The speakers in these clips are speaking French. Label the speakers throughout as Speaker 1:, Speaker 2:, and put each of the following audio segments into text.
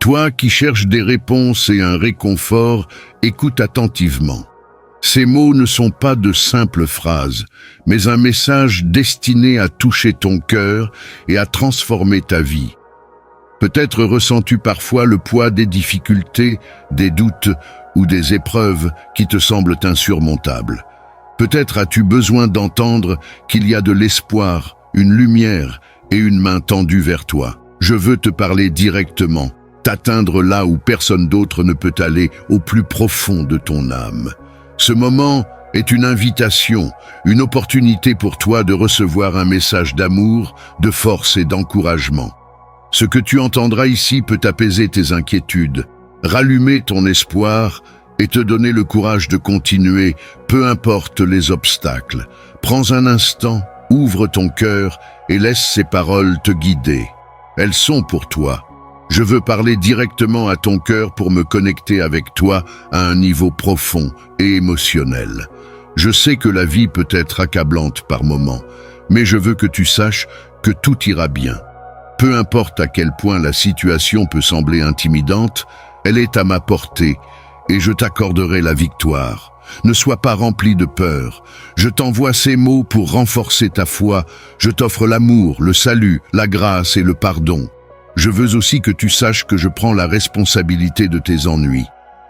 Speaker 1: Toi qui cherches des réponses et un réconfort, écoute attentivement. Ces mots ne sont pas de simples phrases, mais un message destiné à toucher ton cœur et à transformer ta vie. Peut-être ressens-tu parfois le poids des difficultés, des doutes ou des épreuves qui te semblent insurmontables. Peut-être as-tu besoin d'entendre qu'il y a de l'espoir, une lumière et une main tendue vers toi. Je veux te parler directement, t'atteindre là où personne d'autre ne peut aller, au plus profond de ton âme. Ce moment est une invitation, une opportunité pour toi de recevoir un message d'amour, de force et d'encouragement. Ce que tu entendras ici peut apaiser tes inquiétudes, rallumer ton espoir et te donner le courage de continuer, peu importe les obstacles. Prends un instant, ouvre ton cœur et laisse ces paroles te guider. Elles sont pour toi. Je veux parler directement à ton cœur pour me connecter avec toi à un niveau profond et émotionnel. Je sais que la vie peut être accablante par moments, mais je veux que tu saches que tout ira bien. Peu importe à quel point la situation peut sembler intimidante, elle est à ma portée et je t'accorderai la victoire. Ne sois pas rempli de peur. Je t'envoie ces mots pour renforcer ta foi. Je t'offre l'amour, le salut, la grâce et le pardon. Je veux aussi que tu saches que je prends la responsabilité de tes ennuis.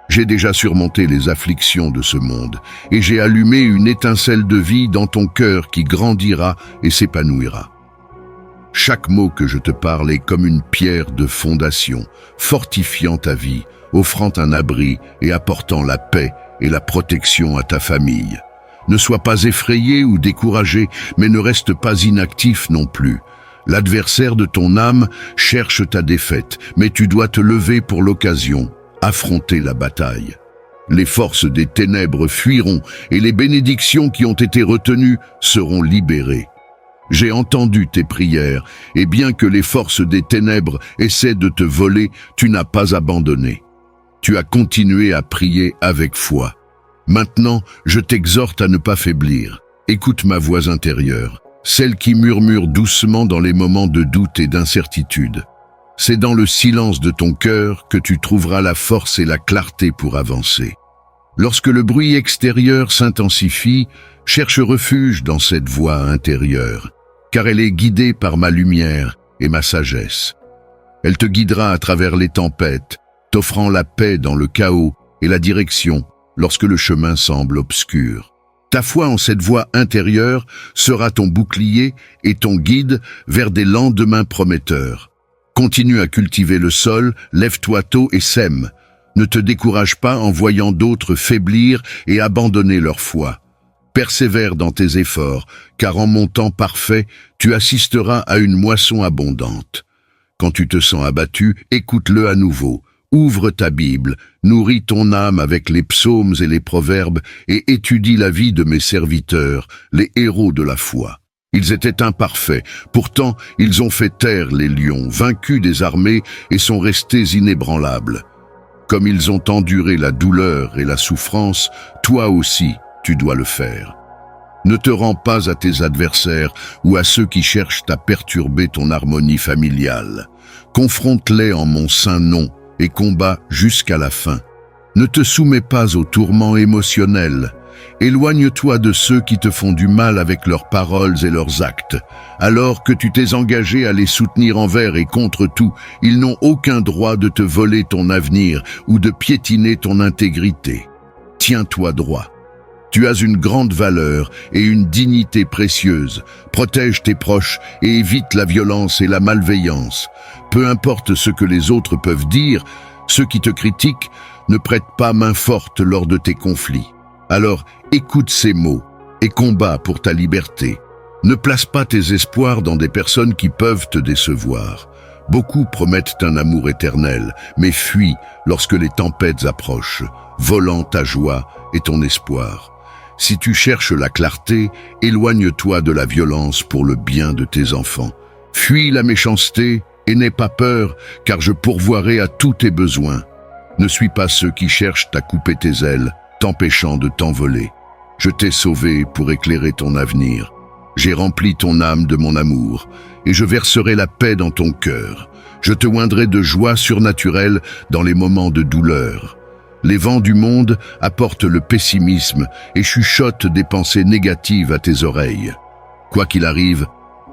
Speaker 1: J'ai déjà surmonté les afflictions de ce monde et j'ai allumé une étincelle de vie dans ton cœur qui grandira et s'épanouira. Chaque mot que je te parle est comme une pierre de fondation, fortifiant ta vie, offrant un abri et apportant la paix et la protection à ta famille. Ne sois pas effrayé ou découragé, mais ne reste pas inactif non plus. L'adversaire de ton âme cherche ta défaite, mais tu dois te lever pour l'occasion, affronter la bataille. Les forces des ténèbres fuiront et les bénédictions qui ont été retenues seront libérées. J'ai entendu tes prières, et bien que les forces des ténèbres essaient de te voler, tu n'as pas abandonné. Tu as continué à prier avec foi. Maintenant, je t'exhorte à ne pas faiblir. Écoute ma voix intérieure, celle qui murmure doucement dans les moments de doute et d'incertitude. C'est dans le silence de ton cœur que tu trouveras la force et la clarté pour avancer. Lorsque le bruit extérieur s'intensifie, cherche refuge dans cette voix intérieure, car elle est guidée par ma lumière et ma sagesse. Elle te guidera à travers les tempêtes, t'offrant la paix dans le chaos et la direction lorsque le chemin semble obscur. Ta foi en cette voix intérieure sera ton bouclier et ton guide vers des lendemains prometteurs. Continue à cultiver le sol, lève-toi tôt et sème. Ne te décourage pas en voyant d'autres faiblir et abandonner leur foi. Persévère dans tes efforts, car en mon temps parfait, tu assisteras à une moisson abondante. Quand tu te sens abattu, écoute-le à nouveau. Ouvre ta Bible, nourris ton âme avec les psaumes et les proverbes et étudie la vie de mes serviteurs, les héros de la foi. Ils étaient imparfaits, pourtant ils ont fait taire les lions, vaincus des armées et sont restés inébranlables. Comme ils ont enduré la douleur et la souffrance, toi aussi tu dois le faire. Ne te rends pas à tes adversaires ou à ceux qui cherchent à perturber ton harmonie familiale. Confronte-les en mon saint nom et combat jusqu'à la fin. Ne te soumets pas aux tourments émotionnels. Éloigne-toi de ceux qui te font du mal avec leurs paroles et leurs actes. Alors que tu t'es engagé à les soutenir envers et contre tout, ils n'ont aucun droit de te voler ton avenir ou de piétiner ton intégrité. Tiens-toi droit. Tu as une grande valeur et une dignité précieuse. Protège tes proches et évite la violence et la malveillance. Peu importe ce que les autres peuvent dire, ceux qui te critiquent ne prêtent pas main forte lors de tes conflits. Alors, écoute ces mots et combat pour ta liberté. Ne place pas tes espoirs dans des personnes qui peuvent te décevoir. Beaucoup promettent un amour éternel, mais fuis lorsque les tempêtes approchent, volant ta joie et ton espoir. Si tu cherches la clarté, éloigne-toi de la violence pour le bien de tes enfants. Fuis la méchanceté et n'aie pas peur, car je pourvoirai à tous tes besoins. Ne suis pas ceux qui cherchent à couper tes ailes, t'empêchant de t'envoler. Je t'ai sauvé pour éclairer ton avenir. J'ai rempli ton âme de mon amour, et je verserai la paix dans ton cœur. Je te oindrai de joie surnaturelle dans les moments de douleur. Les vents du monde apportent le pessimisme et chuchotent des pensées négatives à tes oreilles. Quoi qu'il arrive,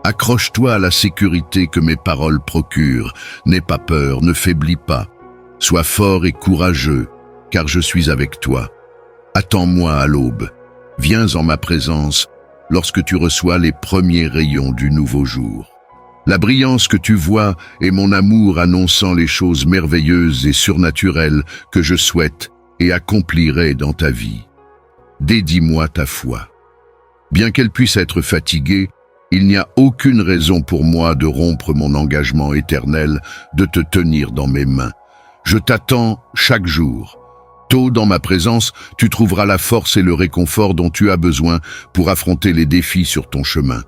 Speaker 1: accroche-toi à la sécurité que mes paroles procurent. N'aie pas peur, ne faiblis pas. Sois fort et courageux, car je suis avec toi. Attends-moi à l'aube. Viens en ma présence lorsque tu reçois les premiers rayons du nouveau jour. La brillance que tu vois est mon amour annonçant les choses merveilleuses et surnaturelles que je souhaite et accomplirai dans ta vie. Dédie-moi ta foi. Bien qu'elle puisse être fatiguée, il n'y a aucune raison pour moi de rompre mon engagement éternel de te tenir dans mes mains. Je t'attends chaque jour. Tôt dans ma présence, tu trouveras la force et le réconfort dont tu as besoin pour affronter les défis sur ton chemin.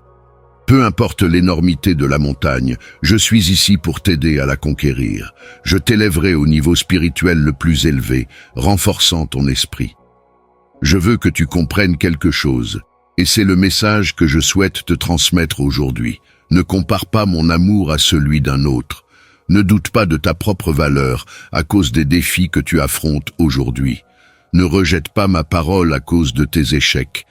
Speaker 1: Peu importe l'énormité de la montagne, je suis ici pour t'aider à la conquérir. Je t'élèverai au niveau spirituel le plus élevé, renforçant ton esprit. Je veux que tu comprennes quelque chose, et c'est le message que je souhaite te transmettre aujourd'hui. Ne compare pas mon amour à celui d'un autre. Ne doute pas de ta propre valeur à cause des défis que tu affrontes aujourd'hui. Ne rejette pas ma parole à cause de tes échecs.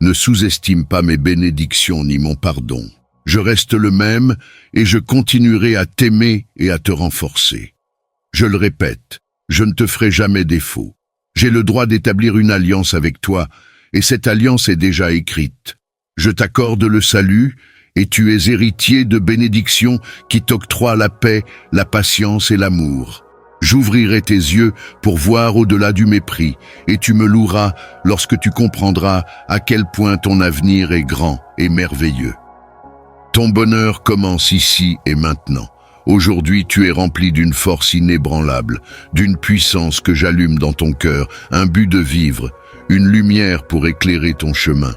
Speaker 1: Ne sous-estime pas mes bénédictions ni mon pardon. Je reste le même et je continuerai à t'aimer et à te renforcer. Je le répète, je ne te ferai jamais défaut. J'ai le droit d'établir une alliance avec toi et cette alliance est déjà écrite. Je t'accorde le salut et tu es héritier de bénédictions qui t'octroient la paix, la patience et l'amour. J'ouvrirai tes yeux pour voir au-delà du mépris, et tu me loueras lorsque tu comprendras à quel point ton avenir est grand et merveilleux. Ton bonheur commence ici et maintenant. Aujourd'hui, tu es rempli d'une force inébranlable, d'une puissance que j'allume dans ton cœur, un but de vivre, une lumière pour éclairer ton chemin.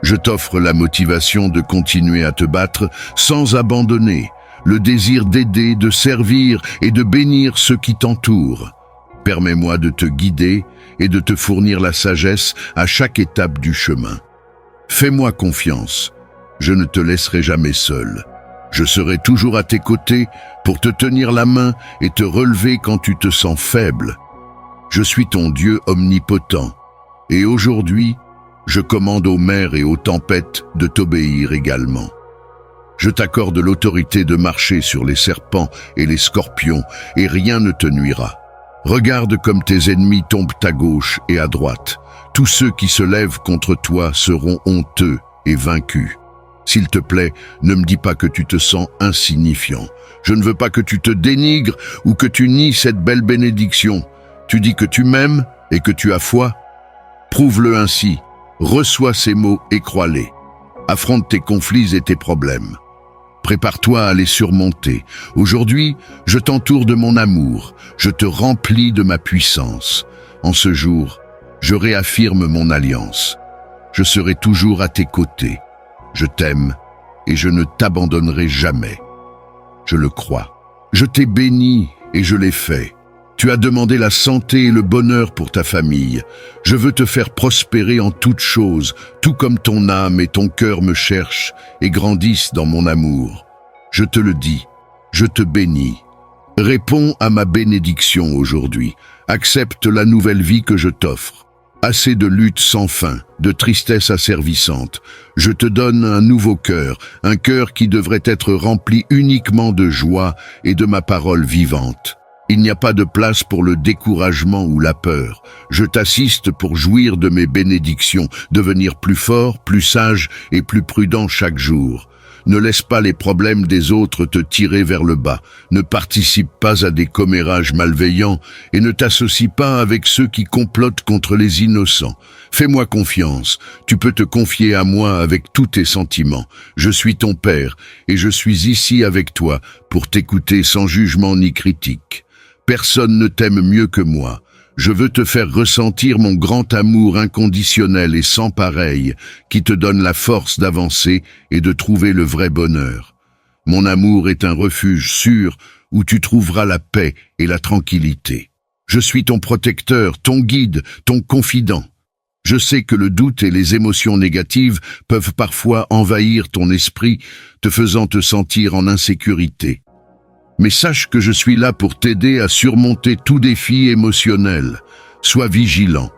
Speaker 1: Je t'offre la motivation de continuer à te battre sans abandonner, le désir d'aider, de servir et de bénir ceux qui t'entourent. Permets-moi de te guider et de te fournir la sagesse à chaque étape du chemin. Fais-moi confiance, je ne te laisserai jamais seul. Je serai toujours à tes côtés pour te tenir la main et te relever quand tu te sens faible. Je suis ton Dieu omnipotent, et aujourd'hui, je commande aux mers et aux tempêtes de t'obéir également. Je t'accorde l'autorité de marcher sur les serpents et les scorpions, et rien ne te nuira. Regarde comme tes ennemis tombent à gauche et à droite. Tous ceux qui se lèvent contre toi seront honteux et vaincus. S'il te plaît, ne me dis pas que tu te sens insignifiant. Je ne veux pas que tu te dénigres ou que tu nies cette belle bénédiction. Tu dis que tu m'aimes et que tu as foi. Prouve-le ainsi. Reçois ces mots et crois-les. Affronte tes conflits et tes problèmes. Prépare-toi à les surmonter. Aujourd'hui, je t'entoure de mon amour. Je te remplis de ma puissance. En ce jour, je réaffirme mon alliance. Je serai toujours à tes côtés. Je t'aime et je ne t'abandonnerai jamais. Je le crois. Je t'ai béni et je l'ai fait. Tu as demandé la santé et le bonheur pour ta famille. Je veux te faire prospérer en toutes choses, tout comme ton âme et ton cœur me cherchent et grandissent dans mon amour. Je te le dis, je te bénis. Réponds à ma bénédiction aujourd'hui. Accepte la nouvelle vie que je t'offre. Assez de luttes sans fin, de tristesse asservissante. Je te donne un nouveau cœur, un cœur qui devrait être rempli uniquement de joie et de ma parole vivante. Il n'y a pas de place pour le découragement ou la peur. Je t'assiste pour jouir de mes bénédictions, devenir plus fort, plus sage et plus prudent chaque jour. Ne laisse pas les problèmes des autres te tirer vers le bas. Ne participe pas à des commérages malveillants et ne t'associe pas avec ceux qui complotent contre les innocents. Fais-moi confiance. Tu peux te confier à moi avec tous tes sentiments. Je suis ton Père et je suis ici avec toi pour t'écouter sans jugement ni critique. Personne ne t'aime mieux que moi. Je veux te faire ressentir mon grand amour inconditionnel et sans pareil, qui te donne la force d'avancer et de trouver le vrai bonheur. Mon amour est un refuge sûr où tu trouveras la paix et la tranquillité. Je suis ton protecteur, ton guide, ton confident. Je sais que le doute et les émotions négatives peuvent parfois envahir ton esprit, te faisant te sentir en insécurité. Mais sache que je suis là pour t'aider à surmonter tout défi émotionnel. Sois vigilant.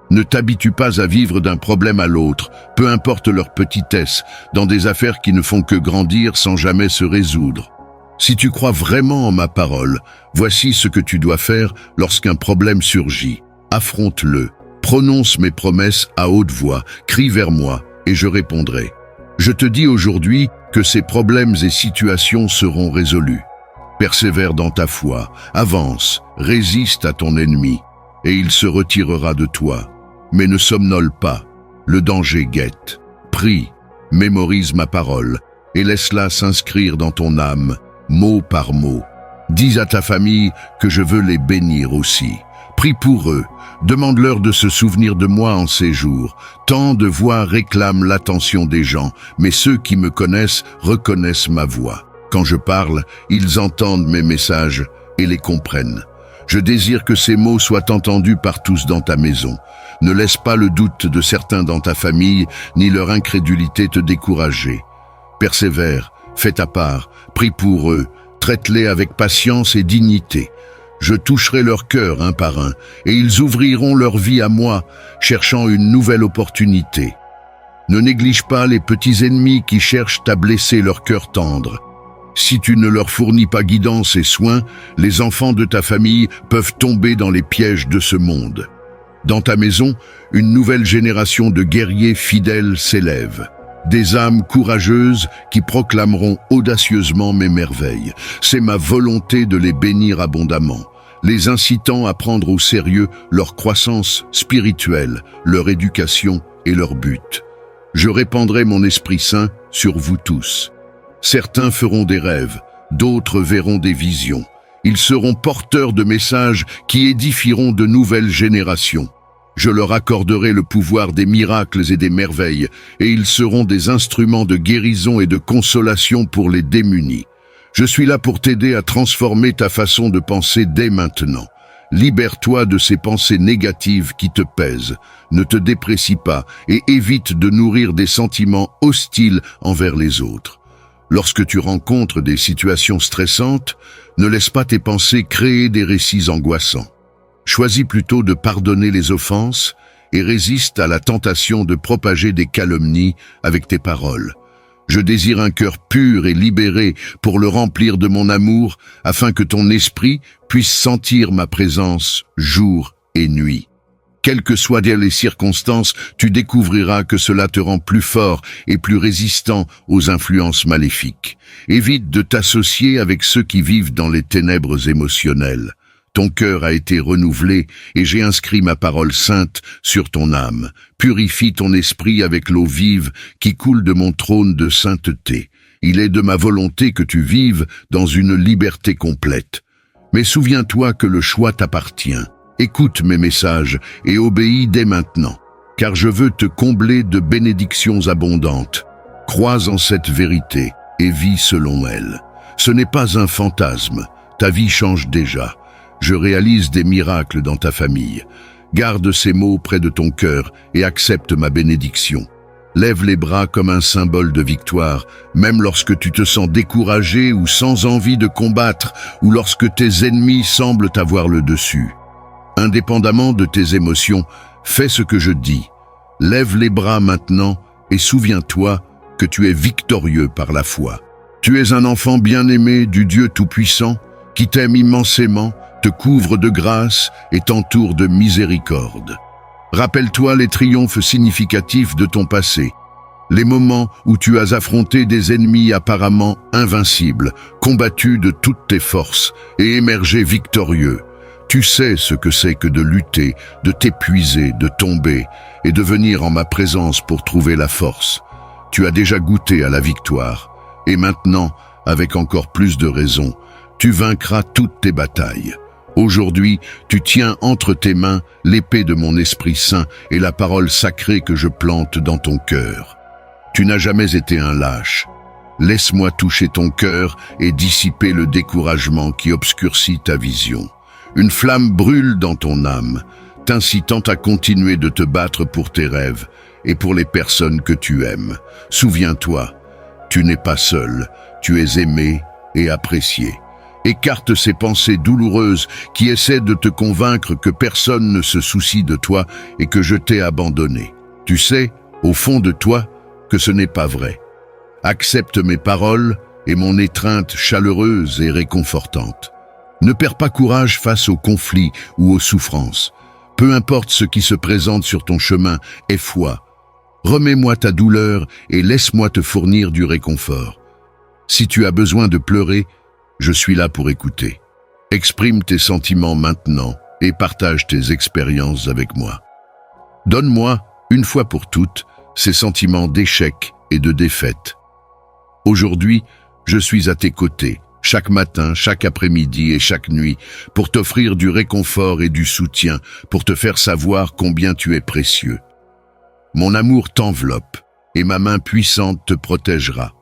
Speaker 1: Ne t'habitue pas à vivre d'un problème à l'autre, peu importe leur petitesse, dans des affaires qui ne font que grandir sans jamais se résoudre. Si tu crois vraiment en ma parole, voici ce que tu dois faire lorsqu'un problème surgit. Affronte-le, prononce mes promesses à haute voix, crie vers moi et je répondrai. Je te dis aujourd'hui que ces problèmes et situations seront résolus. Persévère dans ta foi, avance, résiste à ton ennemi, et il se retirera de toi. Mais ne somnole pas, le danger guette. Prie, mémorise ma parole, et laisse-la s'inscrire dans ton âme, mot par mot. Dis à ta famille que je veux les bénir aussi. Prie pour eux, demande-leur de se souvenir de moi en ces jours. Tant de voix réclament l'attention des gens, mais ceux qui me connaissent reconnaissent ma voix. Quand je parle, ils entendent mes messages et les comprennent. Je désire que ces mots soient entendus par tous dans ta maison. Ne laisse pas le doute de certains dans ta famille, ni leur incrédulité te décourager. Persévère, fais ta part, prie pour eux, traite-les avec patience et dignité. Je toucherai leur cœur un par un, et ils ouvriront leur vie à moi, cherchant une nouvelle opportunité. Ne néglige pas les petits ennemis qui cherchent à blesser leur cœur tendre. Si tu ne leur fournis pas guidance et soins, les enfants de ta famille peuvent tomber dans les pièges de ce monde. Dans ta maison, une nouvelle génération de guerriers fidèles s'élève. Des âmes courageuses qui proclameront audacieusement mes merveilles. C'est ma volonté de les bénir abondamment, les incitant à prendre au sérieux leur croissance spirituelle, leur éducation et leur but. Je répandrai mon Esprit Saint sur vous tous. Certains feront des rêves, d'autres verront des visions. Ils seront porteurs de messages qui édifieront de nouvelles générations. Je leur accorderai le pouvoir des miracles et des merveilles, et ils seront des instruments de guérison et de consolation pour les démunis. Je suis là pour t'aider à transformer ta façon de penser dès maintenant. Libère-toi de ces pensées négatives qui te pèsent. Ne te déprécie pas et évite de nourrir des sentiments hostiles envers les autres. Lorsque tu rencontres des situations stressantes, ne laisse pas tes pensées créer des récits angoissants. Choisis plutôt de pardonner les offenses et résiste à la tentation de propager des calomnies avec tes paroles. Je désire un cœur pur et libéré pour le remplir de mon amour, afin que ton esprit puisse sentir ma présence jour et nuit. Quelles que soient les circonstances, tu découvriras que cela te rend plus fort et plus résistant aux influences maléfiques. Évite de t'associer avec ceux qui vivent dans les ténèbres émotionnelles. Ton cœur a été renouvelé et j'ai inscrit ma parole sainte sur ton âme. Purifie ton esprit avec l'eau vive qui coule de mon trône de sainteté. Il est de ma volonté que tu vives dans une liberté complète. Mais souviens-toi que le choix t'appartient. Écoute mes messages et obéis dès maintenant, car je veux te combler de bénédictions abondantes. Crois en cette vérité et vis selon elle. Ce n'est pas un fantasme, ta vie change déjà. Je réalise des miracles dans ta famille. Garde ces mots près de ton cœur et accepte ma bénédiction. Lève les bras comme un symbole de victoire, même lorsque tu te sens découragé ou sans envie de combattre, ou lorsque tes ennemis semblent avoir le dessus. Indépendamment de tes émotions, fais ce que je dis. Lève les bras maintenant et souviens-toi que tu es victorieux par la foi. Tu es un enfant bien-aimé du Dieu Tout-Puissant qui t'aime immensément, te couvre de grâce et t'entoure de miséricorde. Rappelle-toi les triomphes significatifs de ton passé, les moments où tu as affronté des ennemis apparemment invincibles, combattu de toutes tes forces et émergé victorieux. Tu sais ce que c'est que de lutter, de t'épuiser, de tomber et de venir en ma présence pour trouver la force. Tu as déjà goûté à la victoire et maintenant, avec encore plus de raison, tu vaincras toutes tes batailles. Aujourd'hui, tu tiens entre tes mains l'épée de mon Esprit Saint et la parole sacrée que je plante dans ton cœur. Tu n'as jamais été un lâche. Laisse-moi toucher ton cœur et dissiper le découragement qui obscurcit ta vision. Une flamme brûle dans ton âme, t'incitant à continuer de te battre pour tes rêves et pour les personnes que tu aimes. Souviens-toi, tu n'es pas seul, tu es aimé et apprécié. Écarte ces pensées douloureuses qui essaient de te convaincre que personne ne se soucie de toi et que je t'ai abandonné. Tu sais, au fond de toi, que ce n'est pas vrai. Accepte mes paroles et mon étreinte chaleureuse et réconfortante. Ne perds pas courage face aux conflits ou aux souffrances. Peu importe ce qui se présente sur ton chemin, aie foi. Remets-moi ta douleur et laisse-moi te fournir du réconfort. Si tu as besoin de pleurer, je suis là pour écouter. Exprime tes sentiments maintenant et partage tes expériences avec moi. Donne-moi, une fois pour toutes, ces sentiments d'échec et de défaite. Aujourd'hui, je suis à tes côtés, chaque matin, chaque après-midi et chaque nuit, pour t'offrir du réconfort et du soutien, pour te faire savoir combien tu es précieux. Mon amour t'enveloppe et ma main puissante te protégera.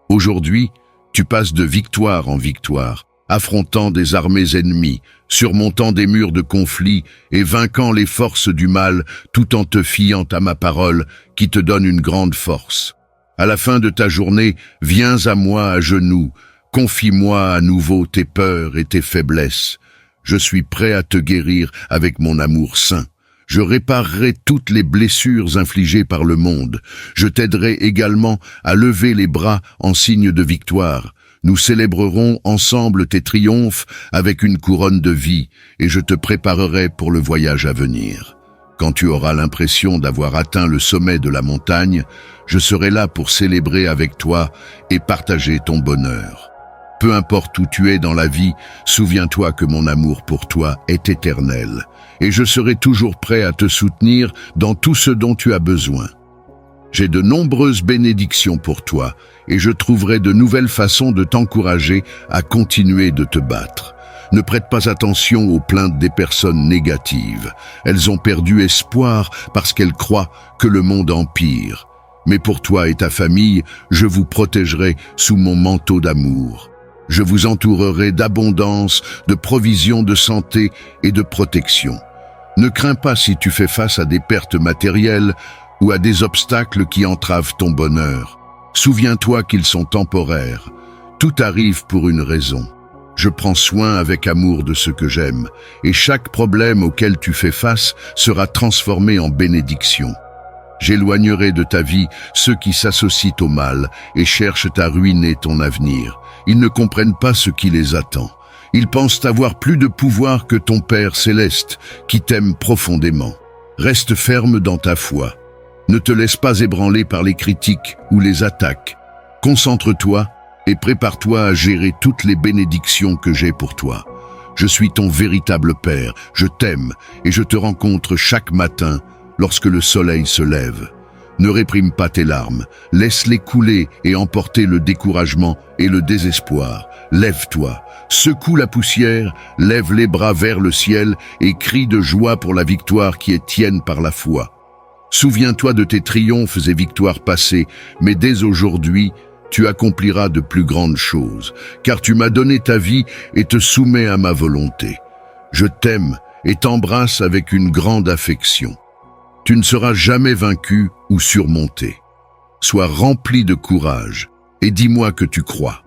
Speaker 1: Aujourd'hui, tu passes de victoire en victoire, affrontant des armées ennemies, surmontant des murs de conflit et vainquant les forces du mal tout en te fiant à ma parole qui te donne une grande force. À la fin de ta journée, viens à moi à genoux, confie-moi à nouveau tes peurs et tes faiblesses. Je suis prêt à te guérir avec mon amour saint. Je réparerai toutes les blessures infligées par le monde. Je t'aiderai également à lever les bras en signe de victoire. Nous célébrerons ensemble tes triomphes avec une couronne de vie et je te préparerai pour le voyage à venir. Quand tu auras l'impression d'avoir atteint le sommet de la montagne, je serai là pour célébrer avec toi et partager ton bonheur. Peu importe où tu es dans la vie, souviens-toi que mon amour pour toi est éternel et je serai toujours prêt à te soutenir dans tout ce dont tu as besoin. J'ai de nombreuses bénédictions pour toi et je trouverai de nouvelles façons de t'encourager à continuer de te battre. Ne prête pas attention aux plaintes des personnes négatives. Elles ont perdu espoir parce qu'elles croient que le monde empire. Mais pour toi et ta famille, je vous protégerai sous mon manteau d'amour. Je vous entourerai d'abondance, de provisions de santé et de protection. Ne crains pas si tu fais face à des pertes matérielles ou à des obstacles qui entravent ton bonheur. Souviens-toi qu'ils sont temporaires. Tout arrive pour une raison. Je prends soin avec amour de ce que j'aime, et chaque problème auquel tu fais face sera transformé en bénédiction. J'éloignerai de ta vie ceux qui s'associent au mal et cherchent à ruiner ton avenir. Ils ne comprennent pas ce qui les attend. Ils pensent avoir plus de pouvoir que ton Père céleste, qui t'aime profondément. Reste ferme dans ta foi. Ne te laisse pas ébranler par les critiques ou les attaques. Concentre-toi et prépare-toi à gérer toutes les bénédictions que j'ai pour toi. Je suis ton véritable Père, je t'aime et je te rencontre chaque matin lorsque le soleil se lève. Ne réprime pas tes larmes, laisse-les couler et emporter le découragement et le désespoir. Lève-toi, secoue la poussière, lève les bras vers le ciel et crie de joie pour la victoire qui est tienne par la foi. Souviens-toi de tes triomphes et victoires passées, mais dès aujourd'hui, tu accompliras de plus grandes choses, car tu m'as donné ta vie et te soumets à ma volonté. Je t'aime et t'embrasse avec une grande affection. Tu ne seras jamais vaincu ou surmonté. Sois rempli de courage et dis-moi que tu crois.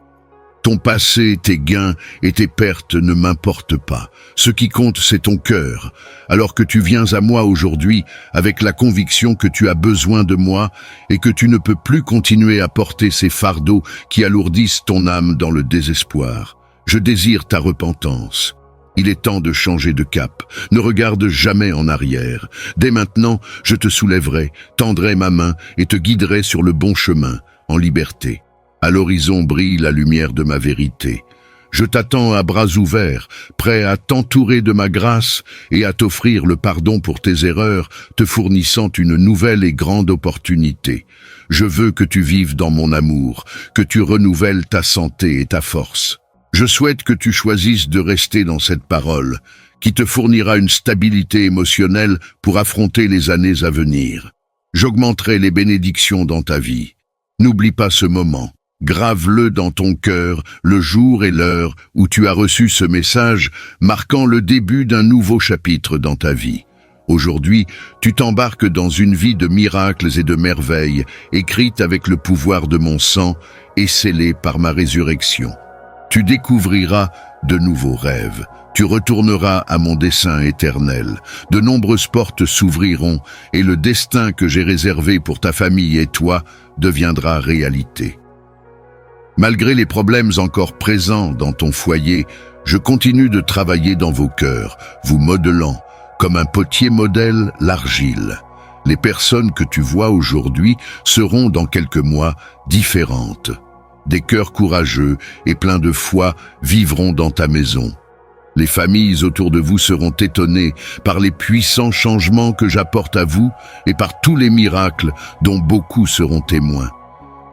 Speaker 1: Ton passé, tes gains et tes pertes ne m'importent pas. Ce qui compte, c'est ton cœur. Alors que tu viens à moi aujourd'hui avec la conviction que tu as besoin de moi et que tu ne peux plus continuer à porter ces fardeaux qui alourdissent ton âme dans le désespoir. Je désire ta repentance. Il est temps de changer de cap. Ne regarde jamais en arrière. Dès maintenant, je te soulèverai, tendrai ma main et te guiderai sur le bon chemin, en liberté. À l'horizon brille la lumière de ma vérité. Je t'attends à bras ouverts, prêt à t'entourer de ma grâce et à t'offrir le pardon pour tes erreurs, te fournissant une nouvelle et grande opportunité. Je veux que tu vives dans mon amour, que tu renouvelles ta santé et ta force. Je souhaite que tu choisisses de rester dans cette parole, qui te fournira une stabilité émotionnelle pour affronter les années à venir. J'augmenterai les bénédictions dans ta vie. N'oublie pas ce moment. Grave-le dans ton cœur le jour et l'heure où tu as reçu ce message, marquant le début d'un nouveau chapitre dans ta vie. Aujourd'hui, tu t'embarques dans une vie de miracles et de merveilles, écrite avec le pouvoir de mon sang et scellée par ma résurrection. Tu découvriras de nouveaux rêves. Tu retourneras à mon dessein éternel. De nombreuses portes s'ouvriront et le destin que j'ai réservé pour ta famille et toi deviendra réalité. Malgré les problèmes encore présents dans ton foyer, je continue de travailler dans vos cœurs, vous modelant, comme un potier modèle, l'argile. Les personnes que tu vois aujourd'hui seront dans quelques mois différentes. Des cœurs courageux et pleins de foi vivront dans ta maison. Les familles autour de vous seront étonnées par les puissants changements que j'apporte à vous et par tous les miracles dont beaucoup seront témoins.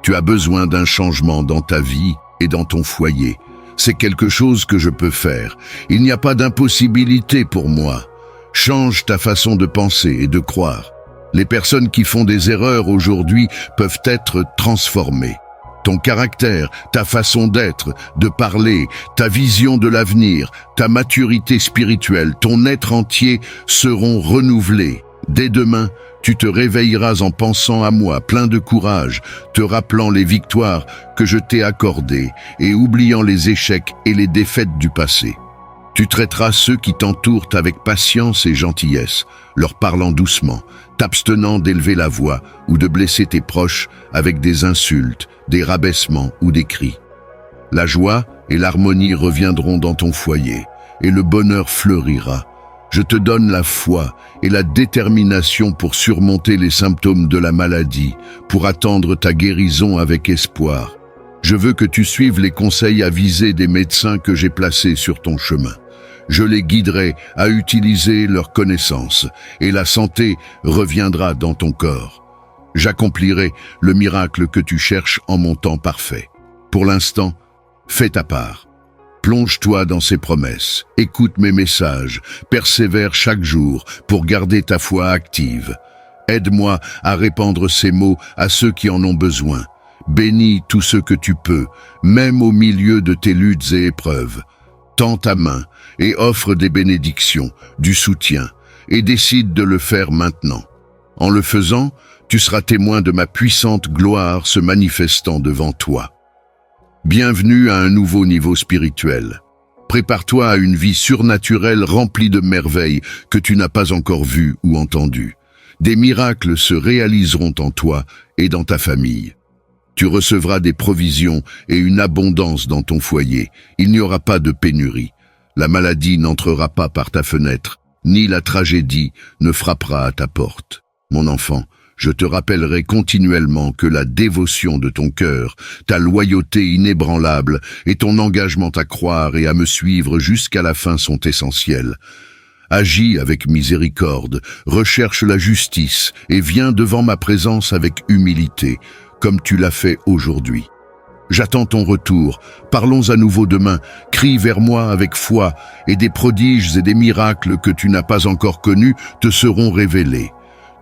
Speaker 1: Tu as besoin d'un changement dans ta vie et dans ton foyer. C'est quelque chose que je peux faire. Il n'y a pas d'impossibilité pour moi. Change ta façon de penser et de croire. Les personnes qui font des erreurs aujourd'hui peuvent être transformées. Ton caractère, ta façon d'être, de parler, ta vision de l'avenir, ta maturité spirituelle, ton être entier seront renouvelés. Dès demain, tu te réveilleras en pensant à moi, plein de courage, te rappelant les victoires que je t'ai accordées et oubliant les échecs et les défaites du passé. Tu traiteras ceux qui t'entourent avec patience et gentillesse, leur parlant doucement, t'abstenant d'élever la voix ou de blesser tes proches avec des insultes, des rabaissements ou des cris. La joie et l'harmonie reviendront dans ton foyer et le bonheur fleurira. Je te donne la foi et la détermination pour surmonter les symptômes de la maladie, pour attendre ta guérison avec espoir. Je veux que tu suives les conseils avisés des médecins que j'ai placés sur ton chemin. Je les guiderai à utiliser leurs connaissances et la santé reviendra dans ton corps. J'accomplirai le miracle que tu cherches en mon temps parfait. Pour l'instant, fais ta part. Plonge-toi dans ces promesses, écoute mes messages, persévère chaque jour pour garder ta foi active. Aide-moi à répandre ces mots à ceux qui en ont besoin. Bénis tout ce que tu peux, même au milieu de tes luttes et épreuves. Tends ta main et offre des bénédictions, du soutien, et décide de le faire maintenant. En le faisant, tu seras témoin de ma puissante gloire se manifestant devant toi. Bienvenue à un nouveau niveau spirituel. Prépare-toi à une vie surnaturelle remplie de merveilles que tu n'as pas encore vues ou entendues. Des miracles se réaliseront en toi et dans ta famille. Tu recevras des provisions et une abondance dans ton foyer. Il n'y aura pas de pénurie. La maladie n'entrera pas par ta fenêtre, ni la tragédie ne frappera à ta porte. Mon enfant, je te rappellerai continuellement que la dévotion de ton cœur, ta loyauté inébranlable et ton engagement à croire et à me suivre jusqu'à la fin sont essentiels. Agis avec miséricorde, recherche la justice et viens devant ma présence avec humilité, comme tu l'as fait aujourd'hui. J'attends ton retour, parlons à nouveau demain, crie vers moi avec foi, et des prodiges et des miracles que tu n'as pas encore connus te seront révélés.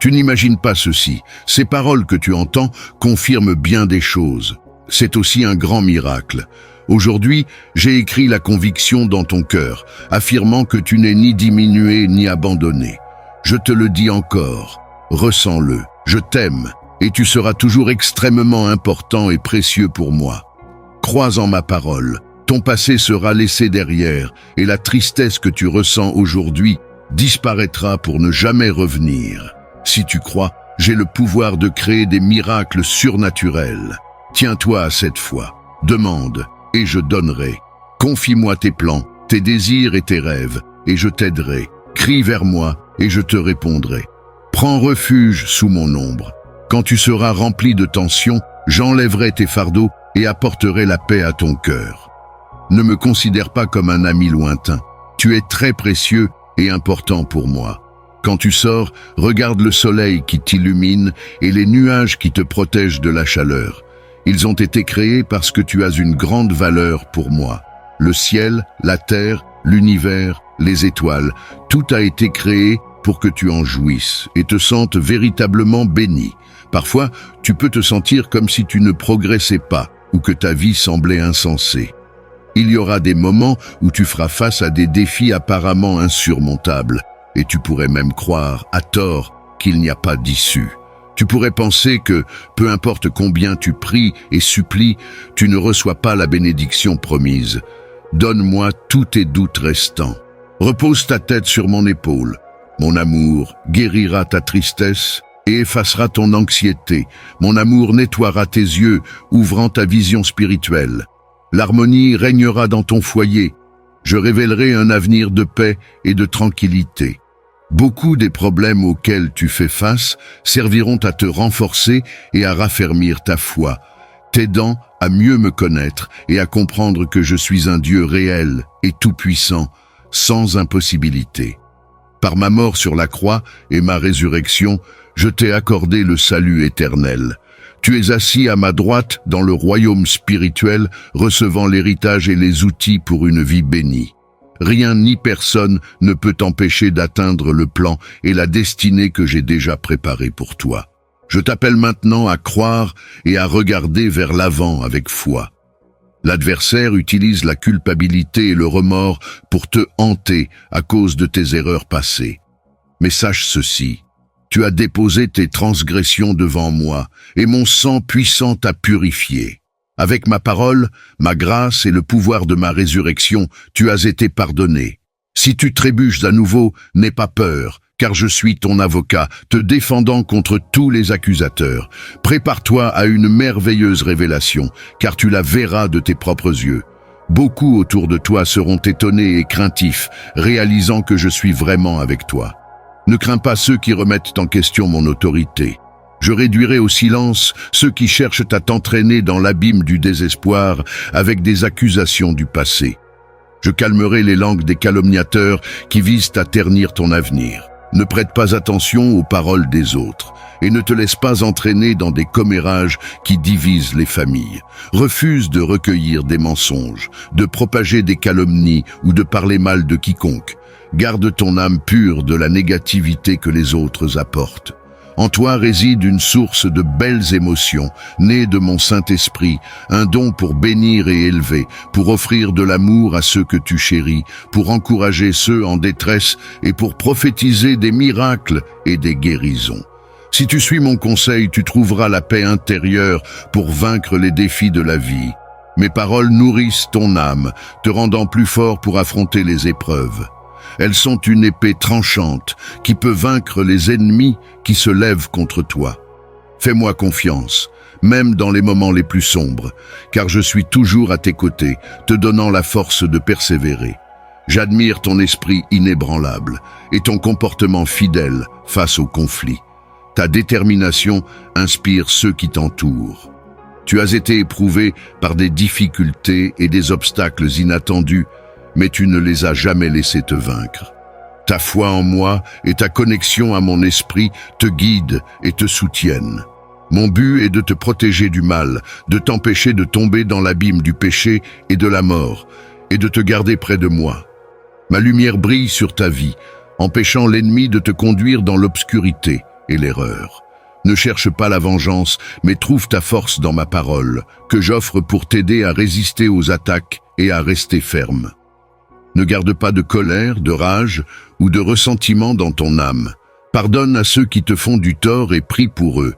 Speaker 1: Tu n'imagines pas ceci, ces paroles que tu entends confirment bien des choses. C'est aussi un grand miracle. Aujourd'hui, j'ai écrit la conviction dans ton cœur, affirmant que tu n'es ni diminué ni abandonné. Je te le dis encore, ressens-le, je t'aime. Et tu seras toujours extrêmement important et précieux pour moi. Crois en ma parole, ton passé sera laissé derrière et la tristesse que tu ressens aujourd'hui disparaîtra pour ne jamais revenir. Si tu crois, j'ai le pouvoir de créer des miracles surnaturels. Tiens-toi à cette foi, demande et je donnerai. Confie-moi tes plans, tes désirs et tes rêves et je t'aiderai. Crie vers moi et je te répondrai. Prends refuge sous mon ombre. Quand tu seras rempli de tension, j'enlèverai tes fardeaux et apporterai la paix à ton cœur. Ne me considère pas comme un ami lointain. Tu es très précieux et important pour moi. Quand tu sors, regarde le soleil qui t'illumine et les nuages qui te protègent de la chaleur. Ils ont été créés parce que tu as une grande valeur pour moi. Le ciel, la terre, l'univers, les étoiles, tout a été créé pour que tu en jouisses et te sentes véritablement béni. Parfois, tu peux te sentir comme si tu ne progressais pas ou que ta vie semblait insensée. Il y aura des moments où tu feras face à des défis apparemment insurmontables et tu pourrais même croire, à tort, qu'il n'y a pas d'issue. Tu pourrais penser que, peu importe combien tu pries et supplies, tu ne reçois pas la bénédiction promise. Donne-moi tous tes doutes restants. Repose ta tête sur mon épaule. Mon amour guérira ta tristesse et effacera ton anxiété. Mon amour nettoiera tes yeux, ouvrant ta vision spirituelle. L'harmonie régnera dans ton foyer. Je révélerai un avenir de paix et de tranquillité. Beaucoup des problèmes auxquels tu fais face serviront à te renforcer et à raffermir ta foi, t'aidant à mieux me connaître et à comprendre que je suis un Dieu réel et tout-puissant, sans impossibilité. Par ma mort sur la croix et ma résurrection, je t'ai accordé le salut éternel. Tu es assis à ma droite dans le royaume spirituel, recevant l'héritage et les outils pour une vie bénie. Rien ni personne ne peut t'empêcher d'atteindre le plan et la destinée que j'ai déjà préparée pour toi. Je t'appelle maintenant à croire et à regarder vers l'avant avec foi. L'adversaire utilise la culpabilité et le remords pour te hanter à cause de tes erreurs passées. Mais sache ceci, tu as déposé tes transgressions devant moi, et mon sang puissant t'a purifié. Avec ma parole, ma grâce et le pouvoir de ma résurrection, tu as été pardonné. Si tu trébuches à nouveau, n'aie pas peur, car je suis ton avocat, te défendant contre tous les accusateurs. Prépare-toi à une merveilleuse révélation, car tu la verras de tes propres yeux. Beaucoup autour de toi seront étonnés et craintifs, réalisant que je suis vraiment avec toi. Ne crains pas ceux qui remettent en question mon autorité. Je réduirai au silence ceux qui cherchent à t'entraîner dans l'abîme du désespoir avec des accusations du passé. Je calmerai les langues des calomniateurs qui visent à ternir ton avenir. Ne prête pas attention aux paroles des autres et ne te laisse pas entraîner dans des commérages qui divisent les familles. Refuse de recueillir des mensonges, de propager des calomnies ou de parler mal de quiconque. Garde ton âme pure de la négativité que les autres apportent. En toi réside une source de belles émotions, née de mon Saint-Esprit, un don pour bénir et élever, pour offrir de l'amour à ceux que tu chéris, pour encourager ceux en détresse et pour prophétiser des miracles et des guérisons. Si tu suis mon conseil, tu trouveras la paix intérieure pour vaincre les défis de la vie. Mes paroles nourrissent ton âme, te rendant plus fort pour affronter les épreuves. Elles sont une épée tranchante qui peut vaincre les ennemis qui se lèvent contre toi. Fais-moi confiance, même dans les moments les plus sombres, car je suis toujours à tes côtés, te donnant la force de persévérer. J'admire ton esprit inébranlable et ton comportement fidèle face aux conflits. Ta détermination inspire ceux qui t'entourent. Tu as été éprouvé par des difficultés et des obstacles inattendus, mais tu ne les as jamais laissés te vaincre. Ta foi en moi et ta connexion à mon esprit te guident et te soutiennent. Mon but est de te protéger du mal, de t'empêcher de tomber dans l'abîme du péché et de la mort, et de te garder près de moi. Ma lumière brille sur ta vie, empêchant l'ennemi de te conduire dans l'obscurité et l'erreur. Ne cherche pas la vengeance, mais trouve ta force dans ma parole, que j'offre pour t'aider à résister aux attaques et à rester ferme. Ne garde pas de colère, de rage ou de ressentiment dans ton âme. Pardonne à ceux qui te font du tort et prie pour eux.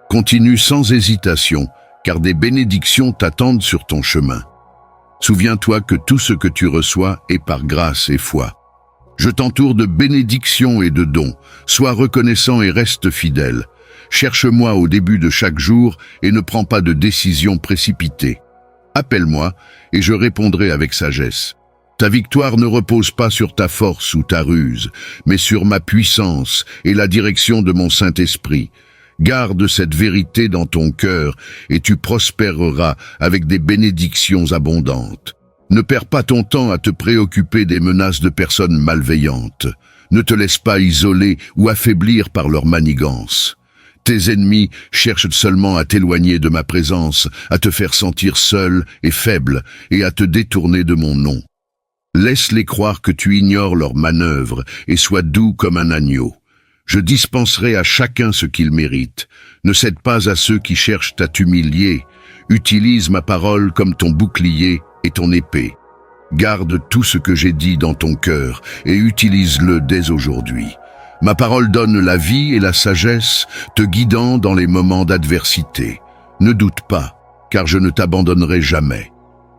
Speaker 1: Continue sans hésitation, car des bénédictions t'attendent sur ton chemin. Souviens-toi que tout ce que tu reçois est par grâce et foi. Je t'entoure de bénédictions et de dons. Sois reconnaissant et reste fidèle. Cherche-moi au début de chaque jour et ne prends pas de décision précipitée. Appelle-moi et je répondrai avec sagesse. Ta victoire ne repose pas sur ta force ou ta ruse, mais sur ma puissance et la direction de mon Saint-Esprit. Garde cette vérité dans ton cœur et tu prospéreras avec des bénédictions abondantes. Ne perds pas ton temps à te préoccuper des menaces de personnes malveillantes. Ne te laisse pas isoler ou affaiblir par leur manigance. Tes ennemis cherchent seulement à t'éloigner de ma présence, à te faire sentir seul et faible et à te détourner de mon nom. Laisse-les croire que tu ignores leurs manœuvres et sois doux comme un agneau. Je dispenserai à chacun ce qu'il mérite. Ne cède pas à ceux qui cherchent à t'humilier. Utilise ma parole comme ton bouclier et ton épée. Garde tout ce que j'ai dit dans ton cœur et utilise-le dès aujourd'hui. Ma parole donne la vie et la sagesse, te guidant dans les moments d'adversité. Ne doute pas, car je ne t'abandonnerai jamais.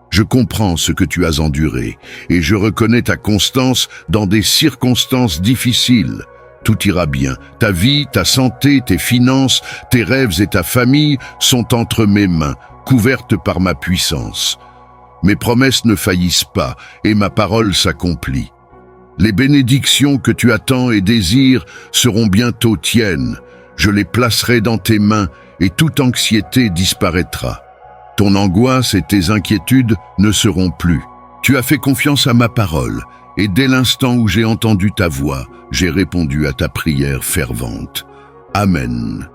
Speaker 1: Je comprends ce que tu as enduré, et je reconnais ta constance dans des circonstances difficiles. Tout ira bien. Ta vie, ta santé, tes finances, tes rêves et ta famille sont entre mes mains, couvertes par ma puissance. Mes promesses ne faillissent pas, et ma parole s'accomplit. Les bénédictions que tu attends et désires seront bientôt tiennes. Je les placerai dans tes mains, et toute anxiété disparaîtra. Ton angoisse et tes inquiétudes ne seront plus. Tu as fait confiance à ma parole, et dès l'instant où j'ai entendu ta voix, j'ai répondu à ta prière fervente. Amen.